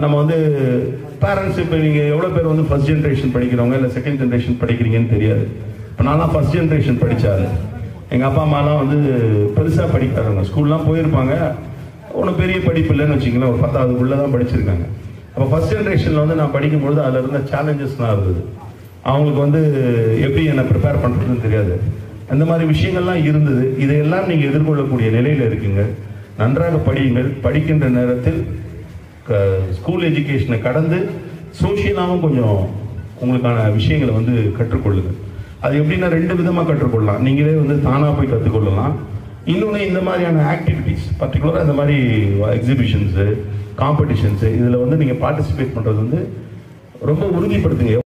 நம்ம வந்து பேரண்ட்ஸ் இப்போ நீங்கள் எவ்வளோ பேர் வந்து ஃபர்ஸ்ட் ஜென்ரேஷன் படிக்கிறவங்க இல்லை செகண்ட் ஜென்ரேஷன் படிக்கிறீங்கன்னு தெரியாது. இப்போ நான்லாம் ஃபர்ஸ்ட் ஜென்ரேஷன் படித்தாரு. எங்கள் அப்பா அம்மாலாம் வந்து பெருசாக படிக்காதவங்க, ஸ்கூல்லாம் போயிருப்பாங்க, ஒன்றும் பெரிய படிப்பு இல்லைன்னு வச்சிங்களேன், ஒரு 10ஆவதுக்குள்ளே தான் படிச்சிருக்காங்க. அப்போ ஃபர்ஸ்ட் ஜென்ரேஷனில் வந்து நான் படிக்கும்பொழுது அதில் இருந்த சேலஞ்சஸ்லாம் இருந்தது. அவங்களுக்கு வந்து எப்படி என்னை ப்ரிப்பேர் பண்ணுறதுன்னு தெரியாது, அந்த மாதிரி விஷயங்கள்லாம் இருந்தது. இதையெல்லாம் நீங்கள் எதிர்கொள்ளக்கூடிய நிலையில் இருக்குங்க. நன்றாக படியுங்கள். படிக்கின்ற நேரத்தில் ஸ்கூல் எஜுகேஷனை கடந்து சோஷியலாகவும் கொஞ்சம் உங்களுக்கான விஷயங்களை வந்து கற்றுக்கொள்ளுங்கள். அது எப்படின்னா 2 விதமாக கற்றுக்கொள்ளலாம். நீங்களே வந்து தானாக போய் கற்றுக்கொள்ளலாம். இன்னொன்று இந்த மாதிரியான ஆக்டிவிட்டீஸ், பர்டிகுலராக இந்த மாதிரி எக்ஸிபிஷன்ஸு, காம்படிஷன்ஸு, இதில் வந்து நீங்கள் பார்ட்டிசிபேட் பண்ணுறது வந்து ரொம்ப உறுதிப்படுத்துங்க.